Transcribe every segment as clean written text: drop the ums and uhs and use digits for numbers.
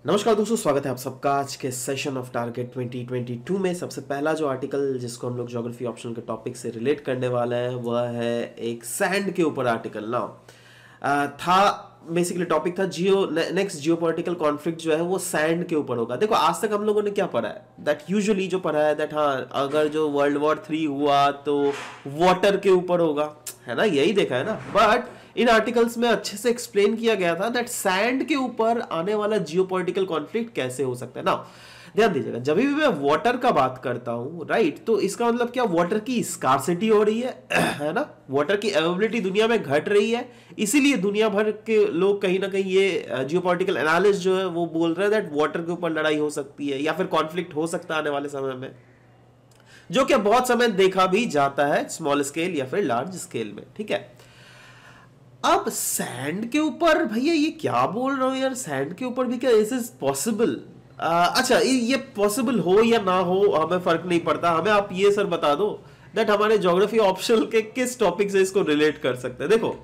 नमस्कार दोस्तों, स्वागत है आप सबका आज के सेशन ऑफ टारगेट 2022 में। सबसे पहला जो आर्टिकल जिसको हम लोग ज्योग्राफी ऑप्शनल के टॉपिक से रिलेट करने वाले हैं वह है एक सैंड के ऊपर आर्टिकल। नाउ था बेसिकली टॉपिक था नेक्स्ट जियोपॉलिटिकल कॉन्फ्लिक्ट जो है वो सैंड के ऊपर होगा। देखो आज तक हम लोगों ने क्या पढ़ा है, दैट यूजुअली जो पढ़ा है दैट हाँ अगर जो वर्ल्ड वॉर 3 हुआ तो वाटर के ऊपर होगा, है ना, यही देखा है ना। बट इन आर्टिकल्स में अच्छे से एक्सप्लेन किया गया था दैट सैंड के ऊपर आने वाला जियोपॉलिटिकल कॉन्फ्लिक्ट कैसे हो सकता है। ना ध्यान दीजिएगा, जब भी मैं वाटर का बात करता हूं राइट, तो इसका मतलब क्या, वाटर की स्कार्सिटी हो रही है ना, वाटर की अवेलेबिलिटी दुनिया में घट रही है, इसीलिए दुनिया भर के लोग कहीं ना कहीं ये जियोपॉलिटिकल एनालिस्ट जो है वो बोल रहे हैं दैट वाटर के ऊपर लड़ाई हो सकती है या फिर कॉन्फ्लिक्ट हो सकता है आने वाले समय में, जो कि बहुत समय देखा भी जाता है स्मॉल स्केल या फिर लार्ज स्केल में। ठीक है, अब सैंड के ऊपर भैया ये क्या बोल रहा हूं यार, सैंड के ऊपर भी क्या इज पॉसिबल? अच्छा ये पॉसिबल हो या ना हो हमें फर्क नहीं पड़ता, हमें आप ये सर बता दो दैट हमारे ज्योग्राफी ऑप्शनल के किस टॉपिक से इसको रिलेट कर सकते हैं। देखो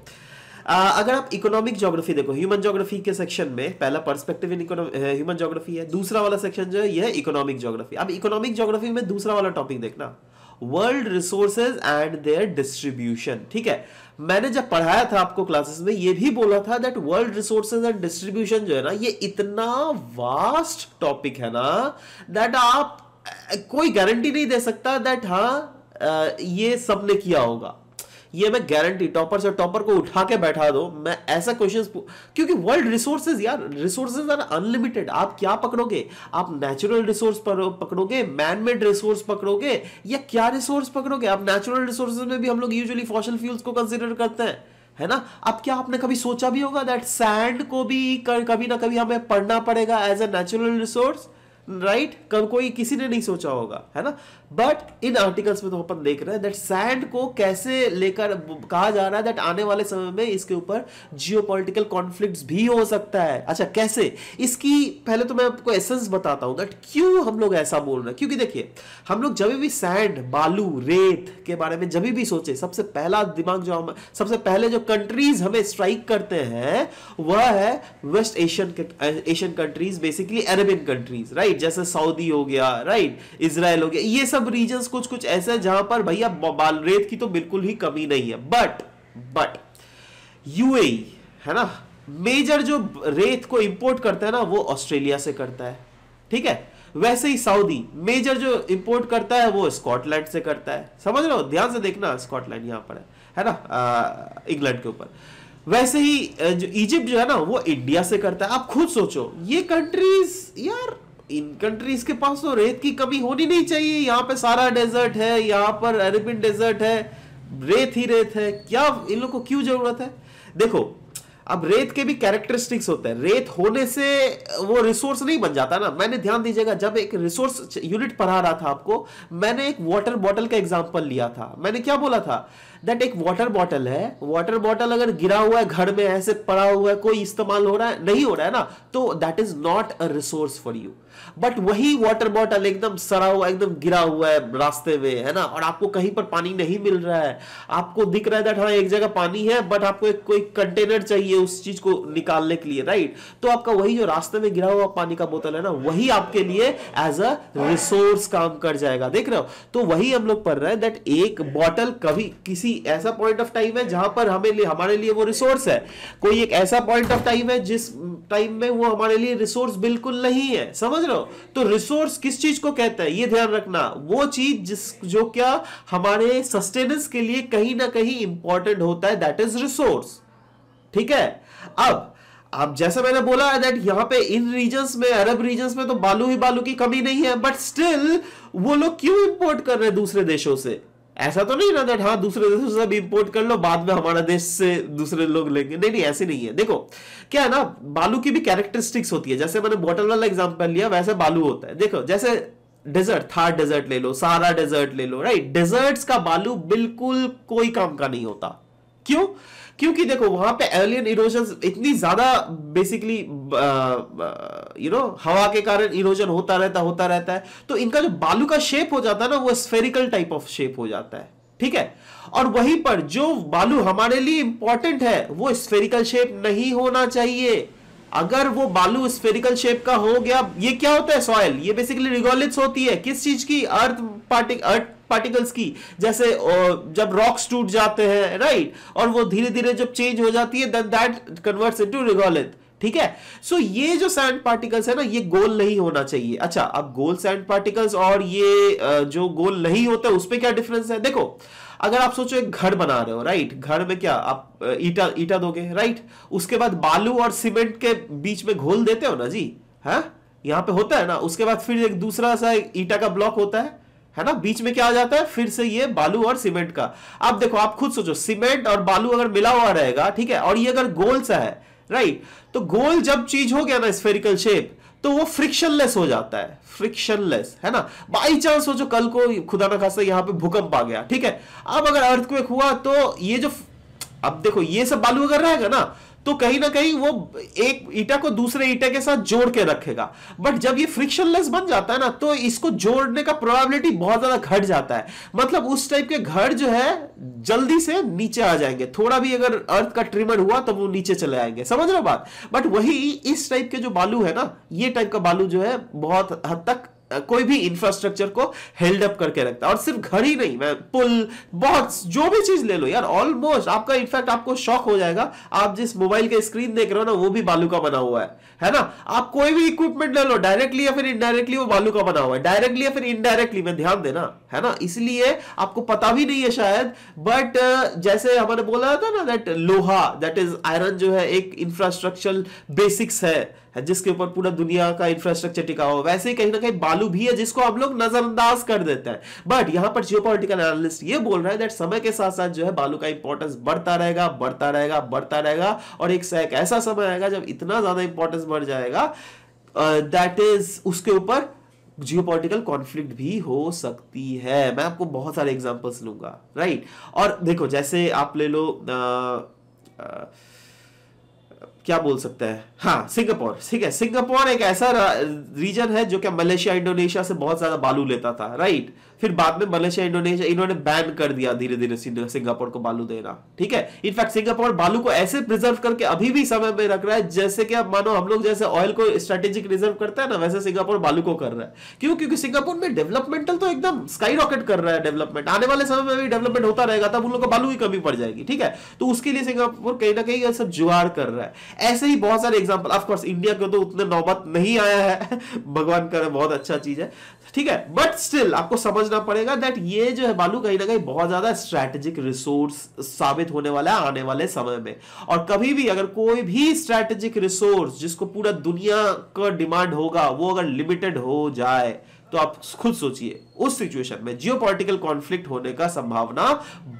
अगर आप इकोनॉमिक ज्योग्राफी देखो, ह्यूमन ज्योग्राफी के सेक्शन में पहला पर्सपेक्टिव इन ह्यूमन ज्योग्राफी है, दूसरा वाला सेक्शन जो है यह है इकोनॉमिक ज्योग्राफी। अब इकोनॉमिक ज्योग्राफी में दूसरा वाला टॉपिक देखना, world resources and there distribution. ठीक है, मैंने जब पढ़ाया था आपको क्लासेस में ये भी बोला था that world resources and distribution जो है ना ये इतना वास्ट टॉपिक है ना दैट आप कोई गारंटी नहीं दे सकता दैट हाँ ये सबने किया होगा। ये मैं गारंटी टॉपर से टॉपर को उठा के बैठा दो, मैं ऐसा क्वेश्चंस, क्योंकि वर्ल्ड रिसोर्सेज यार, रिसोर्सेज आर अनलिमिटेड। आप क्या पकड़ोगे, आप नेचुरल रिसोर्स पकड़ोगे, मैन मेड रिसोर्स पकड़ोगे या क्या रिसोर्स पकड़ोगे? आप नेचुरल रिसोर्सेज में भी हम लोग यूजुअली फॉसिल फ्यूल्स को कंसीडर करते हैं, है ना। अब क्या आपने कभी सोचा भी होगा दैट सैंड को भी कभी ना कभी हमें पढ़ना पड़ेगा as a natural resource, right? कब कोई किसी ने नहीं सोचा होगा, है ना। बट इन आर्टिकल्स में तो अपन देख रहे हैं दैट सैंड को कैसे लेकर कहा जा रहा है दैट आने वाले समय में इसके ऊपर जियोपॉलिटिकल कॉन्फ्लिक्ट्स भी हो सकता है। अच्छा कैसे, इसकी पहले तो मैं आपको एसेंस बताता हूं दैट क्यों हम लोग ऐसा बोल रहे हैं। क्योंकि देखिए हम लोग जब भी सैंड, बालू, रेत के बारे में जब भी सोचे, सबसे पहला दिमाग जो हम सबसे पहले जो कंट्रीज हमें स्ट्राइक करते हैं वह है west Asian countries, basically Arabian countries, right. जैसे सऊदी हो गया, राइट, इजराइल हो गया, ये सब रीजन्स कुछ ऐसे जहां पर भैया रेत की तो बिल्कुल ही कमी नहीं है। बट यूएई है ना, मेजर जो रेत को इंपोर्ट करता है ना वो ऑस्ट्रेलिया से करता है। ठीक है, वैसे ही सऊदी मेजर जो इंपोर्ट करता है वो स्कॉटलैंड से करता है। समझ रहे हो, ध्यान से देखना, स्कॉटलैंड यहां पर है ना, इंग्लैंड के ऊपर। वैसे ही जो इजिप्ट जो है ना वो इंडिया से करता है। आप खुद सोचो, ये कंट्रीज यार, इन कंट्रीज के पास तो रेत की कमी होनी नहीं चाहिए। यहाँ पे सारा डेजर्ट है, यहाँ पर अरेबियन डेजर्ट है, रेत ही रेत है, क्या इन लोगों को क्यों जरूरत है? देखो अब रेत के भी कैरेक्टरिस्टिक्स होते हैं, रेत होने से वो रिसोर्स नहीं बन जाता ना। मैंने ध्यान दीजिएगा, जब एक रिसोर्स यूनिट पढ़ा रहा था आपको, मैंने एक वाटर बॉटल का एग्जांपल लिया था। मैंने क्या बोला था दैट एक वाटर बॉटल है, वाटर बॉटल अगर गिरा हुआ है घर में, ऐसे पड़ा हुआ है, कोई इस्तेमाल हो रहा है नहीं हो रहा है ना, तो that is not a resource for you. But वही वाटर बॉटल एकदम सड़ा हुआ, एकदम गिरा हुआ है रास्ते में, है ना, और आपको कहीं पर पानी नहीं मिल रहा है, आपको दिख रहा है दैट हाँ एक जगह पानी है, बट आपको एक कोई कंटेनर चाहिए उस चीज को निकालने के लिए, राइट। तो आपका वही जो रास्ते में गिरा हुआ पानी का बोतल है ना, वही आपके लिए एज अ रिसोर्स काम कर जाएगा। देख रहे हो, तो वही हम लोग पढ़ रहे हैं दैट एक बॉटल कभी किसी ऐसा पॉइंट ऑफ टाइम है जहां पर हमारे लिए वो रिसोर्स है, कोई एक ऐसा पॉइंट ऑफ टाइम है जिस टाइम में वो हमारे लिए रिसोर्स बिल्कुल नहीं है। समझ रहे हो, तो रिसोर्स किस चीज को कहते हैं ये ध्यान रखना, वो चीज जो क्या हमारे सस्टेनेंस के लिए कहीं ना कहीं इंपॉर्टेंट होता है, दैट इज रिसोर्स। ठीक है, अब जैसे मैंने बोला है दैट यहां पे इन रीजन्स में, अरब रीजन्स में तो बालू ही बालू की कमी नहीं है, बट स्टिल वो लोग क्यों इंपोर्ट कर रहे हैं दूसरे देशों से? ऐसा तो नहीं ना दैट हाँ दूसरे देशों से भी इंपोर्ट कर लो, बाद में हमारा देश से दूसरे लोग लेंगे, नहीं नहीं ऐसे नहीं है। देखो क्या है ना, बालू की भी कैरेक्टरिस्टिक्स होती है, जैसे मैंने बॉटल वाला एग्जांपल लिया वैसे बालू होता है। देखो जैसे डेजर्ट, थार डेजर्ट ले लो, सहारा डेजर्ट ले लो, राइट। डेजर्ट्स का बालू बिल्कुल कोई काम का नहीं होता। क्यों? क्योंकि देखो वहां पे एलियन इरोजन इतनी ज्यादा बेसिकली हवा के कारण इरोजन होता रहता है, तो इनका जो बालू का शेप हो जाता है ना वो स्फेरिकल टाइप ऑफ शेप हो जाता है। ठीक है, और वहीं पर जो बालू हमारे लिए इंपॉर्टेंट है वो स्फेरिकल शेप नहीं होना चाहिए। अगर वो बालू स्फेरिकल शेप का हो गया, ये क्या होता है सॉइल, ये बेसिकली रिगोलिथ्स होती है किस चीज की, अर्थ पार्टिकल्स की, जैसे जब रॉक्स टूट जाते हैं राइट, और वो धीरे धीरे जब चेंज हो जाती है then that converts into regolith, ठीक है। सो ये जो सैंड पार्टिकल्स है ना, ये गोल नहीं होना चाहिए। अच्छा, अब गोल सैंड पार्टिकल्स और ये जो गोल नहीं होता उस पे क्या डिफरेंस है, देखो अगर आप सोचो एक घर बना रहे हो राइट, घर में क्या आप ईटा दोगे राइट, उसके बाद बालू और सीमेंट के बीच में घोल देते हो ना जी, है यहां पे होता है ना, उसके बाद फिर एक दूसरा सा ईटा का ब्लॉक होता है ना, बीच में क्या आ जाता है फिर से ये बालू और सीमेंट का। अब देखो आप खुद सोचो, सीमेंट और बालू अगर मिला हुआ रहेगा ठीक है, और ये अगर गोल सा है राइट, तो गोल जब चीज हो गया ना स्फेरिकल शेप, तो वो फ्रिक्शनलेस हो जाता है, फ्रिक्शनलेस है ना। बाई चांस हो जो कल को खुदा ना खास्ता यहां पे भूकंप आ गया ठीक है, अब अगर अर्थक्वेक हुआ तो ये जो, अब देखो ये सब बालू अगर रहेगा ना, तो कहीं ना कहीं वो एक ईटा को दूसरे ईटे के साथ जोड़ के रखेगा, बट जब ये फ्रिक्शनलेस बन जाता है ना, तो इसको जोड़ने का प्रोबेबिलिटी बहुत ज्यादा घट जाता है। मतलब उस टाइप के घर जो है जल्दी से नीचे आ जाएंगे, थोड़ा भी अगर अर्थ का ट्रिमर हुआ तो वो नीचे चले आएंगे, समझ रहे हो बात। बट वही इस टाइप के जो बालू है ना, ये टाइप का बालू जो है बहुत हद तक कोई भी इंफ्रास्ट्रक्चर को हेल्ड अप करके रखता है। और सिर्फ घर ही नहीं, मैं पुल, बहुत जो भी चीज ले लो यार, ऑलमोस्ट आपका, इनफैक्ट आपको शॉक हो जाएगा, आप जिस मोबाइल के स्क्रीन देख रहे हो ना, वो भी बालू का बना हुआ है ना। आप कोई भी इक्विपमेंट ले लो, डायरेक्टली या फिर इनडायरेक्टली वो बालू का बना हुआ है, डायरेक्टली या फिर इनडायरेक्टली में ध्यान देना है ना, इसलिए आपको पता भी नहीं है शायद। बट जैसे हमने बोला था ना, दैट लोहा, दैट इज आयरन जो है एक इंफ्रास्ट्रक्चर बेसिक्स है जिसके ऊपर पूरा दुनिया का इंफ्रास्ट्रक्चर टिका हुआ, वैसे ही कहीं ना कहीं बालू भी है जिसको हम लोग नजरअंदाज कर देते हैं। बट यहां पर जियोपॉलिटिकल एनालिस्ट ये बोल रहा है दैट समय के साथ साथ जो है बालू का इंपॉर्टेंस बढ़ता रहेगा, बढ़ता रहेगा, बढ़ता रहेगा, और एक ऐसा समय आएगा जब इतना ज्यादा इंपॉर्टेंस बढ़ जाएगा दैट इज उसके ऊपर जियोपॉलिटिकल कॉन्फ्लिक्ट भी हो सकती है। मैं आपको बहुत सारे एग्जांपल्स लूंगा राइट। और देखो जैसे आप ले लो क्या बोल सकते हैं, हाँ सिंगापुर, ठीक है, सिंगापुर एक ऐसा रीजन है जो कि मलेशिया इंडोनेशिया से बहुत ज्यादा बालू लेता था राइट, फिर बाद में मलेशिया इंडोनेशिया इन्होंने बैन कर दिया धीरे धीरे सिंगापुर को बालू देना, ठीक है। इनफैक्ट सिंगापुर बालू को ऐसे प्रिजर्व करके अभी भी समय में रख रहा है जैसे कि आप मानो हम लोग जैसे ऑयल को स्ट्रेटेजिक रिजर्व करते हैं ना, वैसे सिंगापुर बालू को कर रहा है। क्यों? क्योंकि सिंगापुर में डेवलपमेंटल तो एकदम स्काई रॉकेट कर रहा है डेवलपमेंट, आने वाले समय में भी डेवलपमेंट होता रहेगा, तब उन लोग को बालू की कमी पड़ जाएगी, ठीक है। तो उसके लिए सिंगापुर कहीं ना कहीं सब जुगाड़ कर रहा है। ऐसे ही बहुत सारे एग्जाम्पल, ऑफ कोर्स इंडिया को तो उतने नौबत नहीं आया है भगवान करे, बहुत अच्छा चीज है, ठीक है। बट स्टिल आपको समझना पड़ेगा दैट ये जो है बालू कहीं ना कहीं बहुत ज्यादा स्ट्रैटेजिक रिसोर्स साबित होने वाला है आने वाले समय में। और कभी भी अगर कोई भी स्ट्रैटेजिक रिसोर्स जिसको पूरा दुनिया का डिमांड होगा वो अगर लिमिटेड हो जाए तो आप खुद सोचिए उस सिचुएशन में जियोपॉलिटिकल कॉन्फ्लिक्ट होने का संभावना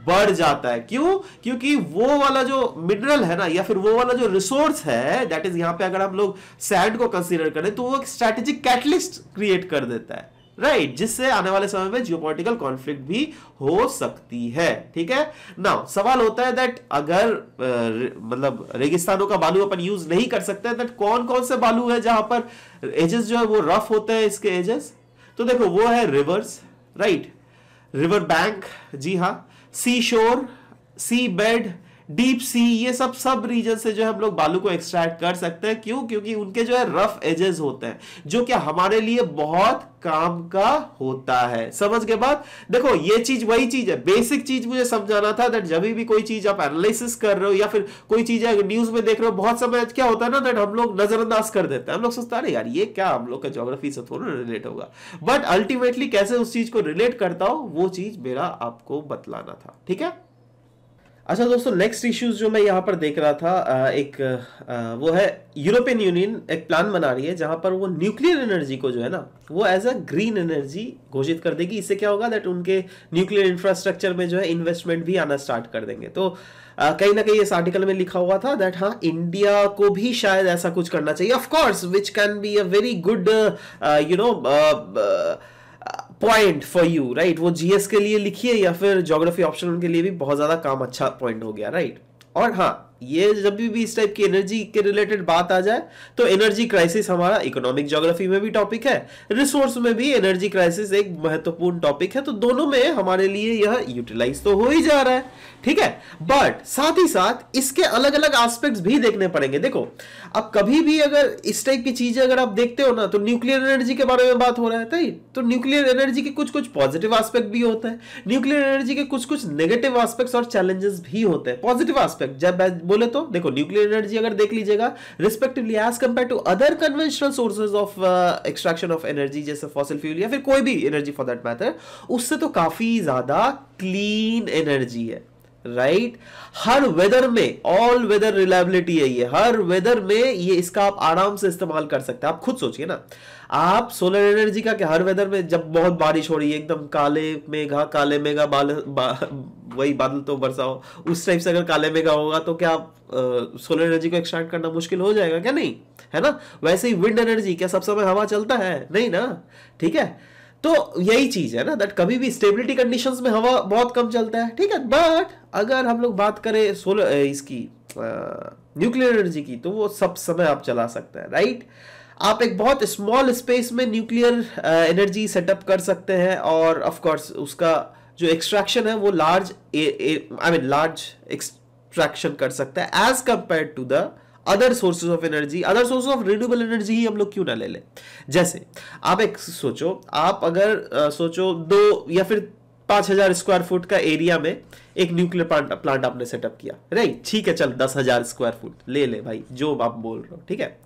बढ़ जाता है। क्यों? क्योंकि वो वाला जो मिनरल है ना, या फिर वो वाला जो रिसोर्स है, दैट इज यहां पे अगर हम लोग सैंड को कंसीडर करें तो वो एक स्ट्रैटेजिक कैटलिस्ट क्रिएट कर देता है राइट, जिससे आने वाले समय में जियोपॉलिटिकल कॉन्फ्लिक्ट भी हो सकती है, ठीक है। नाउ सवाल होता है दैट अगर मतलब रेगिस्तानों का बालू अपन यूज नहीं कर सकते, दैट कौन कौन से बालू है जहां पर एजेस जो है वो रफ होते हैं इसके एजेस। तो देखो वो है रिवर्स राइट, रिवर बैंक, जी हाँ, सी शोर, सी बेड, डीप सी, ये सब रीजन से जो है हम लोग बालू को एक्सट्रैक्ट कर सकते हैं। क्यों? क्योंकि उनके जो है रफ एजेस होते हैं जो कि हमारे लिए बहुत काम का होता है। समझ के बाद देखो ये चीज वही चीज है, बेसिक चीज मुझे समझाना था दैट जब भी कोई चीज आप एनालिसिस कर रहे हो या फिर कोई चीज न्यूज में देख रहे हो, बहुत समय क्या होता है ना दैट हम लोग नजरअंदाज कर देते हैं, हम लोग सोचते हैं यार ये क्या हम लोग का ज्योग्राफी से थोड़ा रिलेट होगा, बट अल्टीमेटली कैसे उस चीज को रिलेट करता हो वो चीज मेरा आपको बतलाना था, ठीक है। अच्छा दोस्तों, नेक्स्ट इश्यूज जो मैं यहाँ पर देख रहा था, एक वो है यूरोपियन यूनियन एक प्लान बना रही है जहाँ पर वो न्यूक्लियर एनर्जी को जो है ना वो एज अ ग्रीन एनर्जी घोषित कर देगी। इससे क्या होगा दैट उनके न्यूक्लियर इंफ्रास्ट्रक्चर में जो है इन्वेस्टमेंट भी आना स्टार्ट कर देंगे। तो कहीं ना कहीं इस आर्टिकल में लिखा हुआ था दैट हाँ इंडिया को भी शायद ऐसा कुछ करना चाहिए, of course which can be a very good point for you right. वो जीएस के लिए लिखिए या फिर ज्योग्राफी ऑप्शन के लिए भी बहुत ज्यादा काम अच्छा पॉइंट हो गया राइट। और हाँ ये जब भी इस टाइप की एनर्जी के रिलेटेड बात आ जाए तो एनर्जी क्राइसिस हमारा इकोनॉमिक ज्योग्राफी में भी टॉपिक है, रिसोर्स में भी एनर्जी क्राइसिस एक महत्वपूर्ण टॉपिक है, तो दोनों में हमारे लिए यह यूटिलाइज तो हो ही जा रहा है, ठीक है। बट साथ ही साथ इसके अलग अलग एस्पेक्ट्स भी देखने पड़ेंगे। देखो अब कभी भी अगर इस टाइप की चीजें अगर आप देखते हो ना, तो न्यूक्लियर एनर्जी के बारे में बात हो रहा है, तो न्यूक्लियर एनर्जी के कुछ कुछ पॉजिटिव एस्पेक्ट भी होते हैं, न्यूक्लियर एनर्जी के कुछ कुछ नेगेटिव एस्पेक्ट्स और चैलेंजेस भी होते हैं। पॉजिटिव एस्पेक्ट जब बोले तो देखो न्यूक्लियर एनर्जी अगर देख लीजिएगा respectively as compare to other conventional sources of extraction of energy जैसे फॉसिल फ्यूल या फिर कोई भी एनर्जी फॉर दैट मैटर, उससे तो काफी ज्यादा क्लीन एनर्जी है, राइट। हर वेदर में ऑल वेदर रिलायबिलिटी है ये, हर वेदर में ये इसका आप आराम से इस्तेमाल कर सकते हैं। आप खुद सोचिए ना, आप सोलर एनर्जी का क्या हर वेदर में जब बहुत बारिश हो रही है एकदम काले मेघा वही बादल तो बरसा हो, उस टाइप से अगर काले मेघा होगा तो क्या सोलर एनर्जी को एक्सट्रैक्ट करना मुश्किल हो जाएगा क्या? नहीं, है ना। वैसे ही विंड एनर्जी क्या सब समय हवा चलता है? नहीं ना, ठीक है। तो यही चीज है ना, दैट कभी भी स्टेबिलिटी कंडीशंस में हवा बहुत कम चलता है, ठीक है। बट अगर हम लोग बात करें सोलर इसकी न्यूक्लियर एनर्जी की, तो वो सब समय आप चला सकते हैं, राइट। आप एक बहुत स्मॉल स्पेस में न्यूक्लियर एनर्जी सेटअप कर सकते हैं, और ऑफ कोर्स उसका जो एक्सट्रैक्शन है वो लार्ज एक्सट्रैक्शन कर सकता है as compare to the other sources of energy. Other sources of renewable energy ही हम लोग क्यों ना ले लें। जैसे आप एक सोचो, आप अगर सोचो 2 या फिर 5,000 स्क्वायर फुट का एरिया में एक न्यूक्लियर प्लांट आपने सेटअप किया, राइट, ठीक है, चल 10,000 स्क्वायर फुट ले ले भाई, जो आप बोल रहे हो, ठीक है।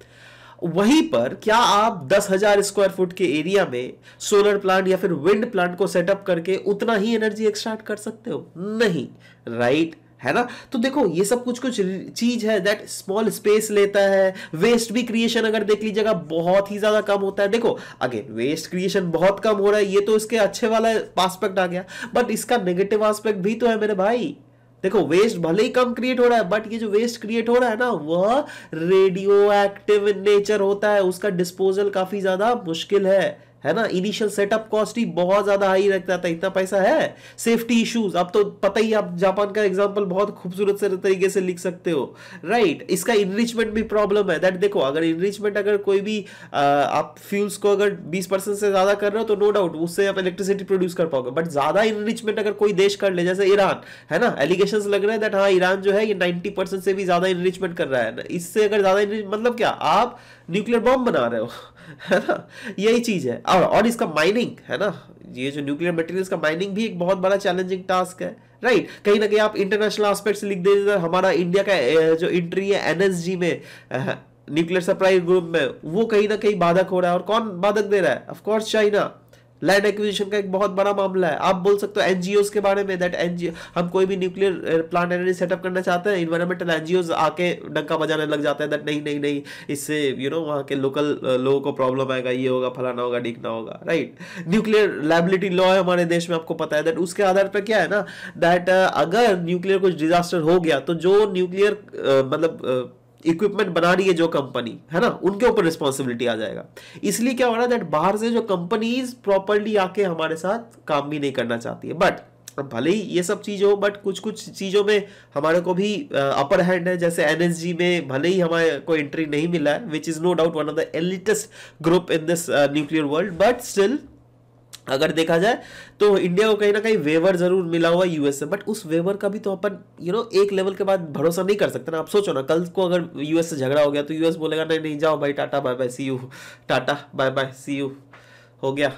वहीं पर क्या आप 10,000 स्क्वायर फुट के एरिया में सोलर प्लांट या फिर विंड प्लांट को सेटअप करके उतना ही एनर्जी एक्सट्रैक्ट कर सकते हो? नहीं, राइट, है ना। तो देखो ये सब कुछ कुछ चीज है दैट स्मॉल स्पेस लेता है। वेस्ट भी क्रिएशन अगर देख लीजिएगा बहुत ही ज्यादा कम होता है। देखो अगेन वेस्ट क्रिएशन बहुत कम हो रहा है, ये तो इसके अच्छे वाला एस्पेक्ट आ गया, बट इसका नेगेटिव एस्पेक्ट भी तो है मेरे भाई। देखो वेस्ट भले ही कम क्रिएट हो रहा है, बट ये जो वेस्ट क्रिएट हो रहा है ना, वह रेडियो एक्टिव इन नेचर होता है, उसका डिस्पोजल काफी ज्यादा मुश्किल है ना। इनिशियल सेटअप कॉस्ट ही बहुत ज्यादा हाई रखता था, इतना पैसा है। सेफ्टी इश्यूज, अब तो पता ही, आप जापान का एग्जांपल बहुत खूबसूरत से तरीके से लिख सकते हो, राइट। इसका इनरिचमेंट भी प्रॉब्लम है, दैट देखो अगर इनरिचमेंट अगर कोई भी आप फ्यूल्स को अगर 20% से ज्यादा कर रहे हो तो नो डाउट उससे आप इलेक्ट्रिसिटी प्रोड्यूस कर पाओगे, बट ज्यादा इनरिचमेंट अगर कोई देश कर ले, जैसे ईरान, है ना, एलिगेशंस लग रहे हैं दैट हाँ ईरान जो है ये 90% से भी ज्यादा इनरिचमेंट कर रहा है। इससे अगर ज्यादा मतलब क्या, आप न्यूक्लियर बॉम्ब बना रहे हो, है ना, यही चीज है। और इसका माइनिंग, है ना, ये जो न्यूक्लियर मटेरियल्स का माइनिंग भी एक बहुत बड़ा चैलेंजिंग टास्क है, राइट। कहीं ना कहीं आप इंटरनेशनल एस्पेक्ट्स लिख दीजिए, हमारा इंडिया का जो एंट्री है एनएसजी में, न्यूक्लियर सप्लाई ग्रुप में, वो कहीं ना कहीं बाधक हो रहा है। और कौन बाधक दे रहा है? Of course China. Land acquisition का एक बहुत बड़ा मामला है। आप बोल सकते हो एनजीओस के बारे में, दैट एनजीओ, हम कोई भी न्यूक्लियर प्लांट एनर्जी सेटअप करना चाहते हैं, इन्वायरमेंटल एनजीओस आके डंका बजाने लग जाते हैं दैट नहीं नहीं नहीं, इससे वहाँ के लोकल लोगों को प्रॉब्लम आएगा, ये होगा, फलाना होगा, ढीकना होगा, राइट। न्यूक्लियर लायबिलिटी लॉ है हमारे देश में, आपको पता है, दैट उसके आधार पर क्या है ना, दैट अगर न्यूक्लियर कुछ डिजास्टर हो गया तो जो न्यूक्लियर मतलब इक्विपमेंट बना रही है जो कंपनी, है ना, उनके ऊपर रिस्पॉन्सिबिलिटी आ जाएगा। इसलिए क्या हो रहा है दैट बाहर से जो कंपनीज प्रॉपर्ली आके हमारे साथ काम भी नहीं करना चाहती है। बट भले ही ये सब चीज हो, बट कुछ कुछ चीजों में हमारे को भी अपर हैंड है। जैसे एनएसजी में भले ही हमारे को एंट्री नहीं मिला है, which is no doubt one of the elitest group in this nuclear world, but still अगर देखा जाए तो इंडिया को कहीं ना कहीं वेवर जरूर मिला हुआ यूएस से, बट उस वेवर का भी तो अपन एक लेवल के बाद भरोसा नहीं कर सकते ना। आप सोचो ना, कल को अगर यूएस से झगड़ा हो गया तो यूएस बोलेगा नहीं नहीं जाओ भाई, tata bye bye see you, tata bye bye see you, हो गया,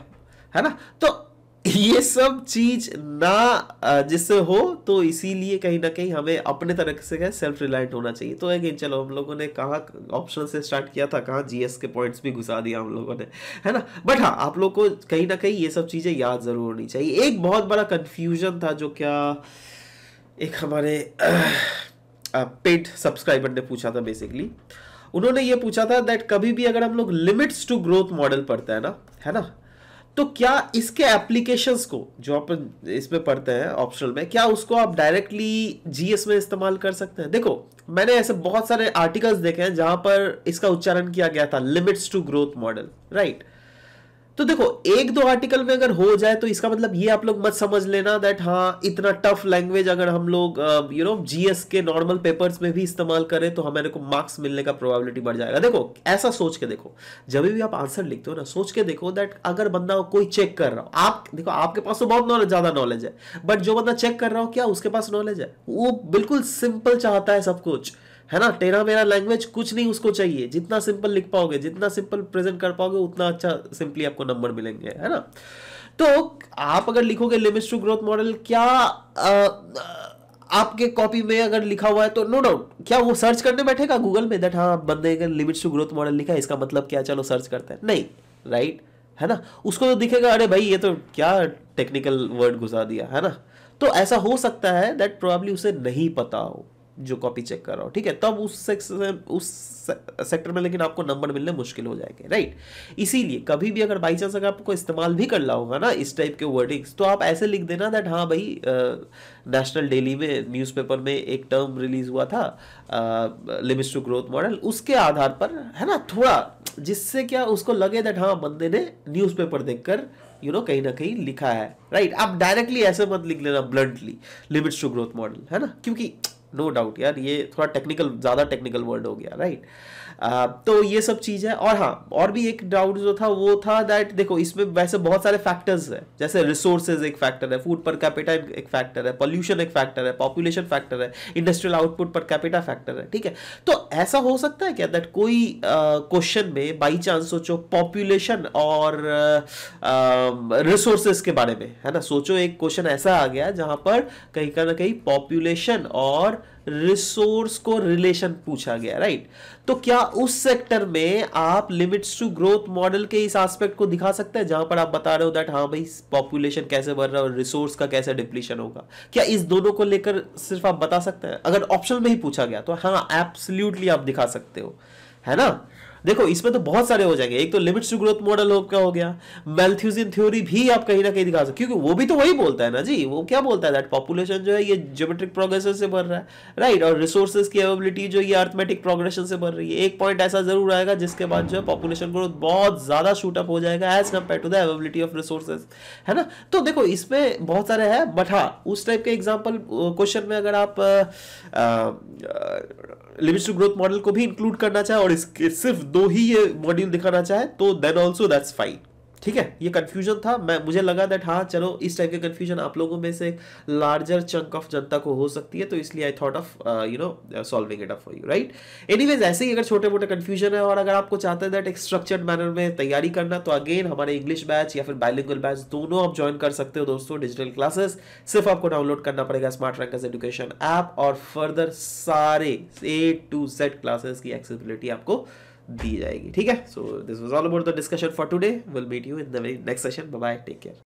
है ना। तो ये सब चीज ना जिससे हो, तो इसीलिए कहीं ना कहीं हमें अपने तरह से सेल्फ रिलायंट होना चाहिए। तो अगेन चलो, हम लोगों ने कहाँ ऑप्शन से स्टार्ट किया था, कहाँ जीएस के पॉइंट्स भी घुसा दिया हम लोगों ने, है ना। बट हाँ, आप लोग को कहीं ना कहीं ये सब चीजें याद जरूर होनी चाहिए। एक बहुत बड़ा कंफ्यूजन था जो क्या एक हमारे पेड सब्सक्राइबर ने पूछा था। बेसिकली उन्होंने ये पूछा था दैट कभी भी अगर हम लोग लिमिट्स टू ग्रोथ मॉडल पढ़ते हैं ना, है ना, तो क्या इसके एप्लीकेशंस को जो अपन इसमें पढ़ते हैं ऑप्शनल में, क्या उसको आप डायरेक्टली जीएस में इस्तेमाल कर सकते हैं? देखो मैंने ऐसे बहुत सारे आर्टिकल्स देखे हैं जहां पर इसका उच्चारण किया गया था limits to growth model, right. तो देखो एक दो आर्टिकल में अगर हो जाए तो इसका मतलब ये आप लोग मत समझ लेना दैट हाँ इतना टफ लैंग्वेज अगर हम लोग जीएस के नॉर्मल पेपर्स में भी इस्तेमाल करें तो हमारे को मार्क्स मिलने का प्रोबेबिलिटी बढ़ जाएगा। देखो ऐसा सोच के देखो, जब भी आप आंसर लिखते हो ना, सोच के देखो दैट अगर बंदा कोई चेक कर रहा हो, आप देखो आपके पास तो बहुत नॉलेज, ज्यादा नॉलेज है, बट जो बंदा चेक कर रहा हो क्या उसके पास नॉलेज है? वो बिल्कुल सिंपल चाहता है सब कुछ, है ना, तेरा मेरा लैंग्वेज कुछ नहीं उसको चाहिए, जितना सिंपल लिख पाओगे, जितना सिंपल प्रेजेंट कर पाओगे उतना अच्छा सिंपली आपको नंबर मिलेंगे, है ना। तो आप अगर लिखोगे लिमिट्स टू ग्रोथ मॉडल, क्या आपके कॉपी में अगर लिखा हुआ है तो नो डाउट क्या वो सर्च करने बैठेगा गूगल में दैट हाँ बंदे अगर लिमिट्स टू ग्रोथ मॉडल लिखा है इसका मतलब क्या, चलो सर्च करते हैं, नहीं, राइट, है ना। उसको तो दिखेगा अरे भाई ये तो क्या टेक्निकल वर्ड घुसा दिया, है ना। तो ऐसा हो सकता है दैट प्रोबेबली उसे नहीं पता हो जो कॉपी चेक कर रहा हो, ठीक है, तब उस सेक्टर में लेकिन आपको नंबर मिलने मुश्किल हो जाएंगे, राइट। इसीलिए कभी भी अगर बाई चांस अगर आपको इस्तेमाल भी कर रहा होगा ना इस टाइप के वर्डिंग्स, तो आप ऐसे लिख देना दैट हाँ भाई नेशनल डेली में न्यूज़पेपर में एक टर्म रिलीज हुआ था लिमिट्स टू ग्रोथ मॉडल, उसके आधार पर, है ना, थोड़ा जिससे क्या उसको लगे दैट हाँ बंदे ने न्यूज़पेपर देखकर कहीं ना कहीं लिखा है, राइट। आप डायरेक्टली ऐसे मत लिख लेना bluntly limits to growth model, है ना, क्योंकि नो डाउट यार ये थोड़ा टेक्निकल, ज्यादा टेक्निकल वर्ड हो गया, राइट। तो ये सब चीज है। और हाँ, और भी एक डाउट जो था वो था दैट देखो इसमें वैसे बहुत सारे फैक्टर्स है, जैसे रिसोर्सेज एक फैक्टर है, फूड पर कैपिटा एक फैक्टर है, पॉल्यूशन एक फैक्टर है, पॉपुलेशन फैक्टर है, industrial output per capita factor है, ठीक है। तो ऐसा हो सकता है क्या दैट कोई क्वेश्चन में बाई चांस सोचो पॉपुलेशन और रिसोर्सेज के बारे में, है ना, सोचो एक क्वेश्चन ऐसा आ गया जहां पर कहीं ना कहीं पॉपुलेशन और रिसोर्स को रिलेशन पूछा गया, राइट। तो क्या उस सेक्टर में आप लिमिट्स टू ग्रोथ मॉडल के इस एस्पेक्ट को दिखा सकते हैं जहां पर आप बता रहे हो दैट हाँ भाई पॉपुलेशन कैसे बढ़ रहा है और रिसोर्स का कैसे डिप्लीशन होगा, क्या इस दोनों को लेकर सिर्फ आप बता सकते हैं? अगर ऑप्शन में ही पूछा गया तो हाँ एब्सोल्युटली आप दिखा सकते हो, है ना। देखो इसमें तो बहुत सारे हो जाएंगे, एक तो लिमिट्स टू ग्रोथ मॉडल हो गया, मैल्थ्यूसियन थ्योरी भी आप कहीं ना कहीं दिखा सकते, क्योंकि वो भी तो वही बोलता है ना जी, वो क्या बोलता है दैट पॉपुलेशन जो है ये ज्योमेट्रिक प्रोग्रेशन से बढ़ रहा है, राइट, और रिसोर्सेज की अवेलेबिलिटी जो ये अर्थमेटिक प्रोग्रेशन से बढ़ रही है। एक पॉइंट ऐसा जरूर आएगा जिसके बाद जो है पॉपुलेशन ग्रोथ बहुत ज्यादा शूट अप हो जाएगा as compared to the availability of resources, है ना। तो देखो इसमें बहुत सारे हैं, बट हाँ उस टाइप के एग्जाम्पल क्वेश्चन में अगर आप लिमिट्स टू ग्रोथ मॉडल को भी इंक्लूड करना चाहे और इसके सिर्फ दो ही ये मॉड्यूल दिखाना चाहे तो देन ऑल्सो दैट्स फाइन, ठीक है। ये कंफ्यूजन था, मुझे लगा दैट हाँ चलो इस टाइप के कंफ्यूजन आप लोगों में से लार्जर चंक ऑफ जनता को हो सकती है, तो इसलिए I thought of solving it up for you, right. Anyways ऐसे ही अगर छोटे मोटे कंफ्यूजन है और अगर आपको चाहते हैं दैट एक स्ट्रक्चर्ड मैनर में तैयारी करना, तो अगेन हमारे इंग्लिश बैच या फिर बाइलिंगुअल बैच दोनों आप ज्वाइन कर सकते हो दोस्तों, डिजिटल क्लासेस। सिर्फ आपको डाउनलोड करना पड़ेगा स्मार्ट रैंकर्स एजुकेशन ऐप और फर्दर सारे A to Z क्लासेस की एक्सेसिबिलिटी आपको दी जाएगी, ठीक है। So this was all about the discussion for today, will meet you in the next session, bye bye, take care.